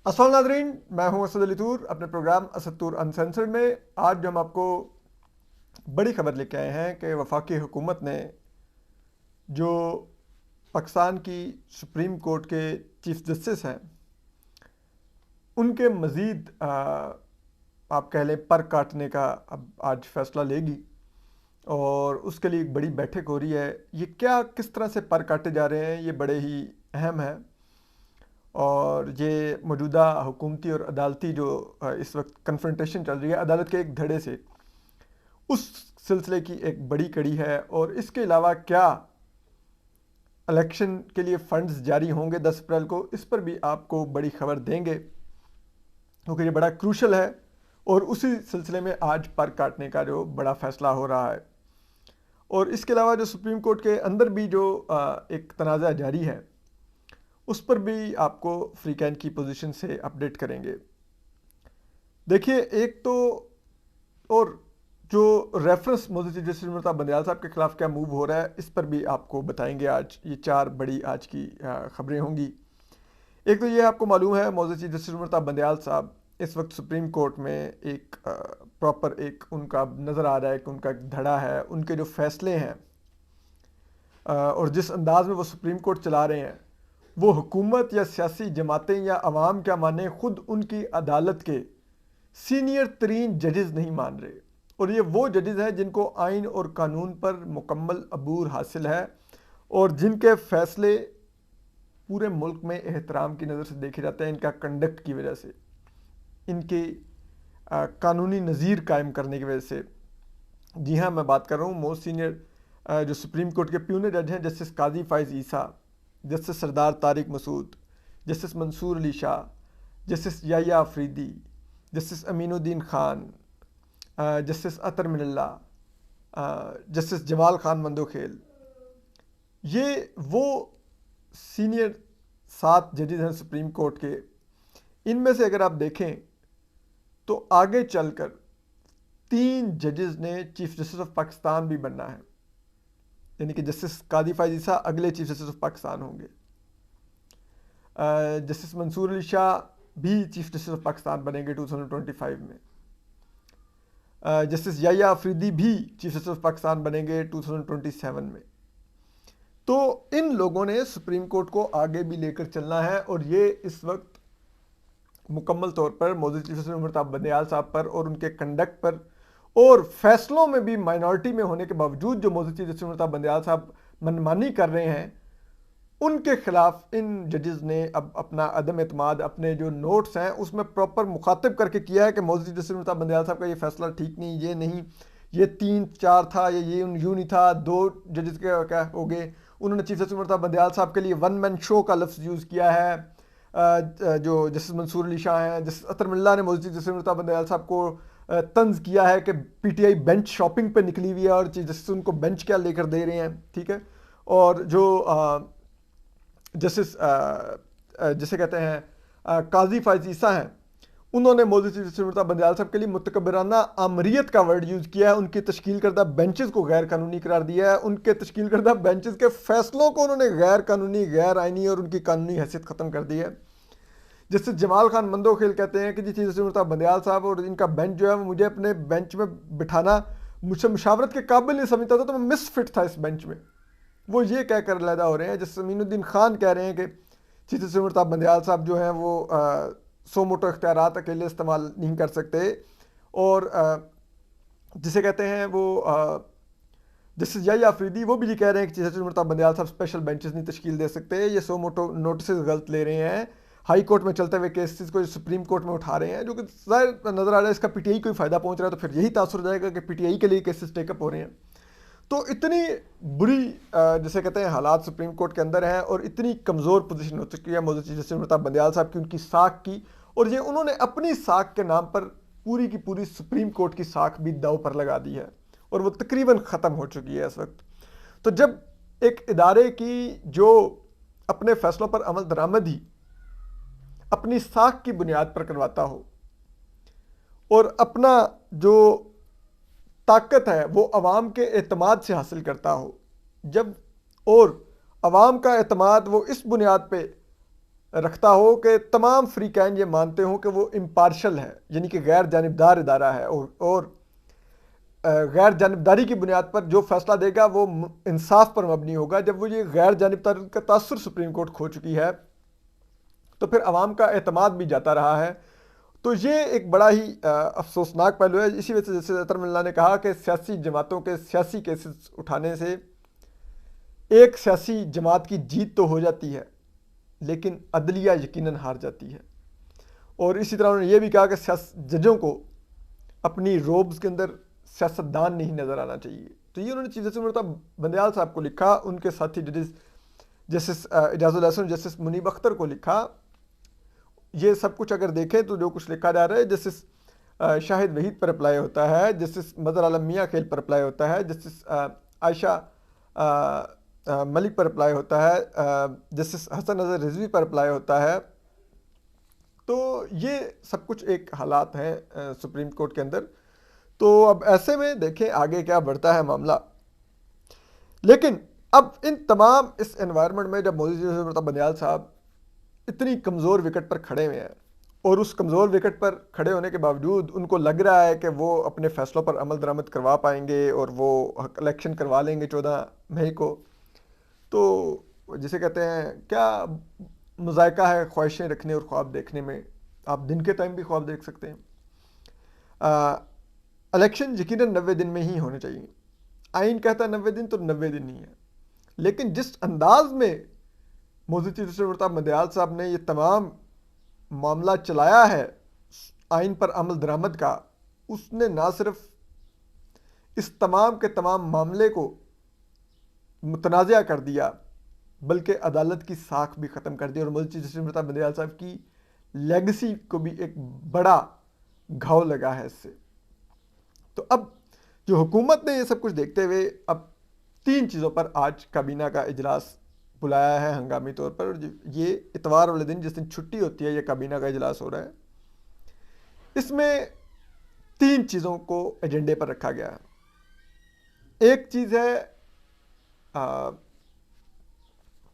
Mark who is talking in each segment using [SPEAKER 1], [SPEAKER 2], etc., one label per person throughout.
[SPEAKER 1] अस्सलाम नादरीन, मैं हूं असद अली तूर अपने प्रोग्राम असद तूर अनसेंसर्ड में। आज जो हम आपको बड़ी खबर लेके आए हैं कि वफाकी हुकूमत ने जो पाकिस्तान की सुप्रीम कोर्ट के चीफ जस्टिस हैं उनके मज़ीद आप कह लें पर काटने का अब आज फैसला लेगी। और उसके लिए एक बड़ी बैठक हो रही है। ये क्या किस तरह से पर काटे जा रहे हैं, ये बड़े ही अहम है। और ये मौजूदा हुकूमती और अदालती जो इस वक्त कन्फ्रंटेशन चल रही है अदालत के एक धड़े से, उस सिलसिले की एक बड़ी कड़ी है। और इसके अलावा क्या इलेक्शन के लिए फंड्स जारी होंगे 10 अप्रैल को, इस पर भी आपको बड़ी खबर देंगे क्योंकि ये बड़ा क्रूशल है। और उसी सिलसिले में आज पर काटने का जो बड़ा फैसला हो रहा है। और इसके अलावा जो सुप्रीम कोर्ट के अंदर भी जो एक तनाज़ा जारी है उस पर भी आपको फ्री कैन की पोजीशन से अपडेट करेंगे। देखिए, एक तो और जो रेफरेंस मौजूद जस्टिस मुर्तज़ा बंदयाल साहब के खिलाफ क्या मूव हो रहा है, इस पर भी आपको बताएंगे। आज ये 4 बड़ी आज की खबरें होंगी। एक तो ये आपको मालूम है मौजूद चीफ जस्टिस मुर्तज़ा बंदयाल साहब इस वक्त सुप्रीम कोर्ट में एक प्रॉपर एक उनका नज़र आ रहा है कि उनका एक धड़ा है, उनके जो फैसले हैं और जिस अंदाज में वो सुप्रीम कोर्ट चला रहे हैं, वो हुकूमत या सियासी जमातें या अवाम क्या माने, खुद उनकी अदालत के सीनियर तरीन जजेस नहीं मान रहे। और ये वो जजेस हैं जिनको आइन और कानून पर मुकम्मल अबूर हासिल है और जिनके फैसले पूरे मुल्क में एहतराम की नज़र से देखे जाते हैं इनका कंडक्ट की वजह से, इनके कानूनी नज़ीर कायम करने की वजह से। जी हाँ, मैं बात कर रहा हूँ मोस्ट सीनियर जो सुप्रीम कोर्ट के प्यून जज हैं, justice Qazi Faez Isa, justice Sardar Tariq Masood, justice Mansoor Ali Shah, justice Yahya Afridi, justice Aminuddin Khan, justice Athar Minallah, justice Jamal Khan Mandokhail. ये वो सीनियर 7 जजेस हैं सुप्रीम कोर्ट के। इनमें से अगर आप देखें तो आगे चलकर 3 जजेस ने चीफ जस्टिस ऑफ पाकिस्तान भी बनना है, यानी कि जस्टिस कादी फाइज ईसा अगले चीफ जस्टिस ऑफ पाकिस्तान होंगे। जस्टिस मंसूर अली शाह भी चीफ जस्टिस ऑफ पाकिस्तान बनेंगे 2025 में। जस्टिस याया अफरीदी भी चीफ जस्टिस ऑफ पाकिस्तान बनेंगे 2027 में। तो इन लोगों ने सुप्रीम कोर्ट को आगे भी लेकर चलना है और ये इस वक्त मुकम्मल तौर पर मौजूद चीफ जस्टिस मुर्तज़ा बंदयाल साहब पर और उनके कंडक्ट पर और फैसलों में भी माइनॉरिटी में होने के बावजूद जो मौजूद चीफ जस्टिस मुर्तज़ा बंदयाल साहब मनमानी कर रहे हैं, उनके खिलाफ इन जजेस ने अब अपना अदम एतमाद अपने जो नोट्स हैं उसमें प्रॉपर मुखातिब करके किया है कि मौजूद चीफ जस्टिस मुर्तज़ा बंदयाल साहब का ये फैसला ठीक नहीं, ये नहीं, ये 3-4 था, ये यूँ नहीं था। 2 जजेस के क्या हो गए, उन्होंने चीफ जस्टिस मुर्तज़ा बंदयाल साहब के लिए वन मैन शो का लफ्ज़ यूज़ किया है। जो जस्टिस मंसूर अली शाह हैं, जस्टिस अतर मिल्ला ने मौजूद जस्टिस मुर्तज़ा बंदयाल साहब को तंज किया है कि पीटीआई बेंच शॉपिंग पे निकली हुई है और चीफ जस्टिस उनको बेंच क्या लेकर दे रहे हैं, ठीक है। और जो जस्टिस जिसे कहते हैं काजी फाइज ईसा हैं, उन्होंने मौजूद चीफ जस्टिस मुर्तज़ा बंदयाल साहब के लिए मुतकब्बराना आमरीत का वर्ड यूज़ किया है। उनकी तश्कील करदा बेंचेस को गैर कानूनी करार दिया है। उनके तश्कील करदा बेंचेस के फैसलों को उन्होंने गैर कानूनी, गैर आइनी और उनकी कानूनी हैसियत ख़त्म कर दी है। जस्टिस जमाल खान मंदोखेल कहते हैं कि जी चीफ जस्टिस मुर्तज़ा बंदयाल साहब और इनका बेंच जो है वो मुझे अपने बेंच में बिठाना मुझसे मुशावरत के काबिल नहीं समझता था, तो मैं मिसफिट था इस बेंच में। वो ये कह कर लैदा हो रहे हैं। जस्टिस अमीनुद्दीन खान कह रहे हैं कि चीफ जस्टिस मुर्तज़ा बंदयाल साहब जो हैं वो सो मोटो इख्तियारात अकेले इस्तेमाल नहीं कर सकते। और जिसे कहते हैं वो जस्टिस याया अफरीदी, वो भी ये कह रहे हैं कि चीफ जस्टिस मुर्तज़ा बंदयाल साहब स्पेशल बेंचेस नहीं तश्कील दे सकते, ये सो मोटो नोटिस गलत ले रहे हैं। हाई कोर्ट में चलते हुए केसेस को सुप्रीम कोर्ट में उठा रहे हैं, जो कि ज़ाहिर नज़र आ रहा है इसका पीटीआई को फ़ायदा पहुंच रहा है। तो फिर यही तासुर हो जाएगा कि पीटीआई के लिए केसेस टेकअप हो रहे हैं। तो इतनी बुरी जिसे कहते हैं हालात सुप्रीम कोर्ट के अंदर हैं और इतनी कमज़ोर पोजीशन हो चुकी है मौजूद चीफ जस्टिस मुर्तज़ा बंदयाल साहब की, उनकी साख की। और ये उन्होंने अपनी साख के नाम पर पूरी की पूरी सुप्रीम कोर्ट की साख भी दाव पर लगा दी है और वो तकरीबन ख़त्म हो चुकी है इस वक्त। तो जब एक इदारे की जो अपने फैसलों पर अमल दरामद ही अपनी साख की बुनियाद पर करवाता हो और अपना जो ताकत है वो अवाम के एतमाद से हासिल करता हो, जब और अवाम का एतमाद वो इस बुनियाद पे रखता हो कि तमाम फ्रीकैन ये मानते हो कि वो इम्पार्शल है, यानी कि गैर जानिबदार इदारा है, और गैर जानिबदारी की बुनियाद पर जो फैसला देगा वो इंसाफ पर मबनी होगा। जब वो ये गैर जानिबदारी का तासुर सुप्रीम कोर्ट खो चुकी है तो फिर अवाम का एतमाद भी जाता रहा है। तो ये एक बड़ा ही अफसोसनाक पहलू है। इसी वजह से जैसे अतर मिल्ला ने कहा कि सियासी जमातों के सियासी केसेस उठाने से एक सियासी जमात की जीत तो हो जाती है लेकिन अदलिया यकीनन हार जाती है। और इसी तरह उन्होंने ये भी कहा कि जजों को अपनी रोब्स के अंदर सियासतदान नहीं नज़र आना चाहिए। तो ये उन्होंने चीज़ जैसे बंदयाल साहब को लिखा, उनके साथी जस्टिस इजाजुल हसन, जस्टिस मुनीब अख्तर को लिखा। ये सब कुछ अगर देखें तो जो कुछ लिखा जा रहा है, जस्टिस शाहिद वहीद पर अप्लाई होता है, जस्टिस मदर आलम मियाँ खेल पर अप्लाई होता है, जस्टिस आयशा मलिक पर अप्लाई होता है, जस्टिस हसन नज़र रिजवी पर अप्लाई होता है। तो ये सब कुछ एक हालात हैं सुप्रीम कोर्ट के अंदर। तो अब ऐसे में देखें आगे क्या बढ़ता है मामला। लेकिन अब इन तमाम इस एनवायरनमेंट में जब मोदी जी बंदयाल साहब इतनी कमज़ोर विकेट पर खड़े हुए हैं और उस कमज़ोर विकेट पर खड़े होने के बावजूद उनको लग रहा है कि वो अपने फैसलों पर अमल दरामद करवा पाएंगे और वो इलेक्शन करवा लेंगे 14 मई को, तो जिसे कहते हैं क्या मुज़ायका है ख्वाहिशें रखने और ख्वाब देखने में। आप दिन के टाइम भी ख्वाब देख सकते हैं। इलेक्शन यकीनन 90 दिन में ही होने चाहिए। आइन कहता है 90 दिन, तो 90 दिन ही है। लेकिन जिस अंदाज में मोदी चीफ बंदयाल साहब ने ये तमाम मामला चलाया है आइन पर अमल दरामद का, उसने ना सिर्फ इस तमाम के तमाम मामले को मुतनाज़ा कर दिया बल्कि अदालत की साख भी ख़त्म कर दी और मोदी चीफ बंदयाल साहब की लेगेसी को भी एक बड़ा घाव लगा है इससे। तो अब जो हुकूमत ने ये सब कुछ देखते हुए अब 3 चीज़ों पर आज काबीना का इजलास बुलाया है हंगामी तौर पर। और ये इतवार वाले दिन जिस दिन छुट्टी होती है ये काबीना का इजलास हो रहा है। इसमें 3 चीज़ों को एजेंडे पर रखा गया है। एक चीज़ है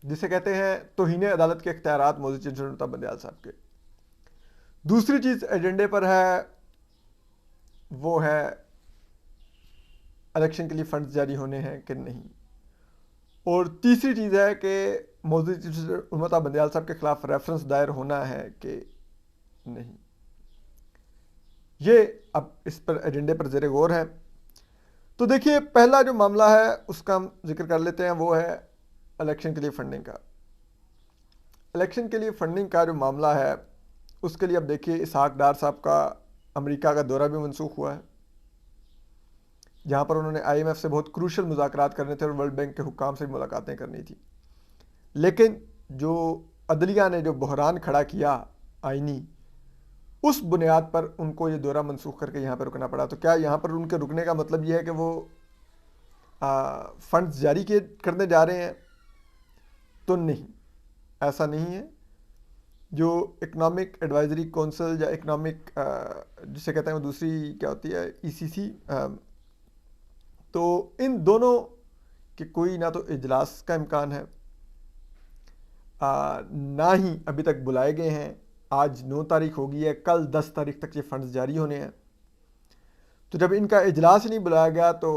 [SPEAKER 1] जिसे कहते हैं तौहीन अदालत के इख्तियारात मोदी चीफ बंदयाल साहब के। दूसरी चीज़ एजेंडे पर है वो है इलेक्शन के लिए फंड्स जारी होने हैं कि नहीं। और तीसरी चीज़ है कि मोदी बंदयाल साहब के खिलाफ रेफरेंस दायर होना है कि नहीं। ये अब इस पर एजेंडे पर ज़ेरे गौर है। तो देखिए पहला जो मामला है उसका हम जिक्र कर लेते हैं, वो है इलेक्शन के लिए फंडिंग का। इलेक्शन के लिए फंडिंग का जो मामला है उसके लिए अब देखिए इसहाक डार साहब का अमेरिका का दौरा भी मनसूख हुआ है, जहाँ पर उन्होंने IMF से बहुत क्रूशल मुज़ाकरात करने थे और वर्ल्ड बैंक के हुक्काम से मुलाकातें करनी थी। लेकिन जो अदलिया ने जो बहरान खड़ा किया आइनी, उस बुनियाद पर उनको ये दौरा मनसूख करके यहाँ पर रुकना पड़ा। तो क्या यहाँ पर उनके रुकने का मतलब ये है कि वो फंड्स जारी करने जा रहे हैं? तो नहीं, ऐसा नहीं है। जो इकनॉमिक एडवाइजरी काउंसिल या इकनॉमिक जिसे कहते हैं वो दूसरी क्या होती है ECC, तो इन दोनों के कोई ना तो इजलास का इम्कान है ना ही अभी तक बुलाए गए हैं। आज 9 तारीख हो गई है, कल 10 तारीख तक ये फंड्स जारी होने हैं। तो जब इनका इजलास ही नहीं बुलाया गया तो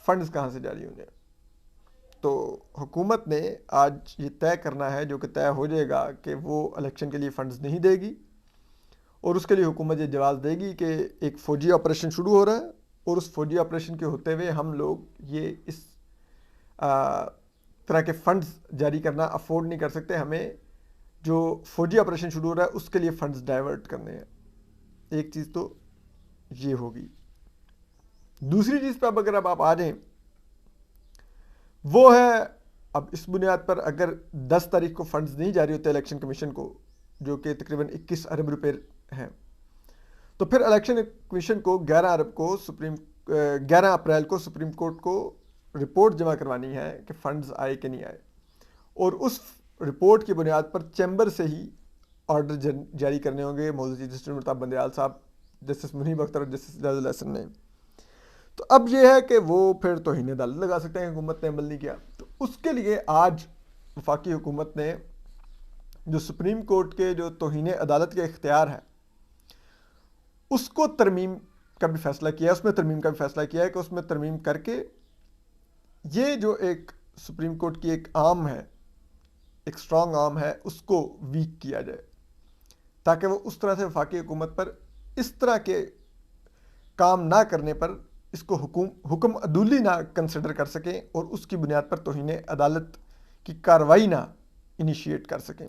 [SPEAKER 1] फंड्स कहाँ से जारी होंगे? तो हुकूमत ने आज ये तय करना है, जो कि तय हो जाएगा, कि वो इलेक्शन के लिए फ़ंड्स नहीं देगी। और उसके लिए हुकूमत ये जवाब देगी कि एक फ़ौजी ऑपरेशन शुरू हो रहा है और उस फौजी ऑपरेशन के होते हुए हम लोग ये इस तरह के फ़ंड्स जारी करना अफोर्ड नहीं कर सकते। हमें जो फौजी ऑपरेशन शुरू हो रहा है उसके लिए फ़ंड्स डाइवर्ट करने हैं। एक चीज़ तो ये होगी। दूसरी चीज़ पर अगर अब आप आ जाएं, वो है अब इस बुनियाद पर अगर 10 तारीख को फ़ंड्स नहीं जारी होते इलेक्शन कमीशन को, जो कि तकरीबन 21 अरब रुपए हैं, तो फिर इलेक्शन कमीशन को 11 अप्रैल को सुप्रीम कोर्ट को रिपोर्ट जमा करवानी है कि फ़ंड्स आए कि नहीं आए। और उस रिपोर्ट की बुनियाद पर चैम्बर से ही ऑर्डर जारी करने होंगे मौजूदा जस्टिस बंदयाल साहब, जस्टिस मुनीब अख्तर और जस्टिस इजाजुल हसन ने। तो अब यह है कि वो फिर तौहीन अदालत लगा सकते हैं, हुकूमत ने अमल नहीं किया। तो उसके लिए आज वफाकी हुकूमत ने जो सुप्रीम कोर्ट के जो तौहीन अदालत के इख्तियार है उसको तरमीम का भी फैसला किया है, उसमें तरमीम का भी फैसला किया है कि उसमें तरमीम करके ये जो एक सुप्रीम कोर्ट की एक आर्म है, एक स्ट्रॉन्ग आर्म है, उसको वीक किया जाए ताकि वो उस तरह से वफाकी हुकूमत पर इस तरह के काम ना करने पर इसको हुक्म अदूली ना कंसिडर कर सकें और उसकी बुनियाद पर तौहीन अदालत की कार्रवाई ना इनिशिएट कर सकें।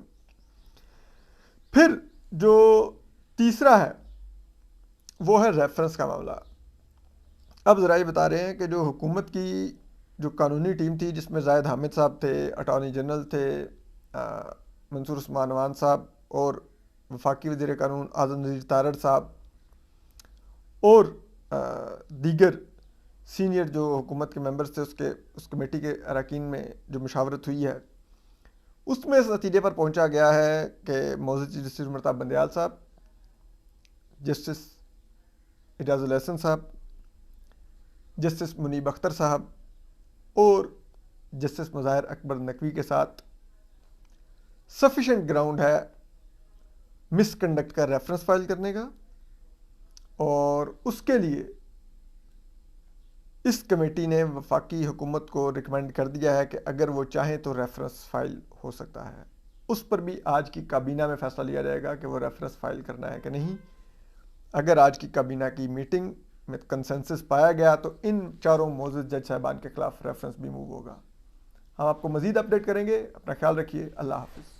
[SPEAKER 1] फिर जो तीसरा है वो है रेफरेंस का मामला। अब ज़रा ये बता रहे हैं कि जो हुकूमत की जो कानूनी टीम थी जिसमें जायद हामिद साहब थे, अटॉर्नी जनरल थे, मंसूर उस्मान अवान साहब और वफाकी वज़ीर कानून आज़म नज़ीर तारड़ साहब और दीगर सीनियर जो हुकूमत के मेंबर्स थे उस कमेटी के अरकान में जो मुशावरत हुई है उसमें इस नतीजे पर पहुंचा गया है कि मौजूद चीफ जस्टिस उमर ताब बंदयाल साहब, जस्टिस इजाज़ुल एहसन साहब, जस्टिस मुनीब अख्तर साहब और जस्टिस मुज़ाहिर अकबर नकवी के साथ सफिशेंट ग्राउंड है मिसकंडक्ट का रेफरेंस फाइल करने का, और उसके लिए इस कमेटी ने वफाकी हुकूमत को रिकमेंड कर दिया है कि अगर वो चाहें तो रेफरेंस फाइल हो सकता है। उस पर भी आज की काबीना में फैसला लिया जाएगा कि वो रेफरेंस फाइल करना है कि नहीं। अगर आज की काबीना की मीटिंग में कंसेंसस पाया गया तो इन चारों मौजूद जज साहबान के खिलाफ रेफरेंस भी मूव होगा। हम आपको मज़ीद अपडेट करेंगे। अपना ख्याल रखिए। अल्लाह हाफिज़।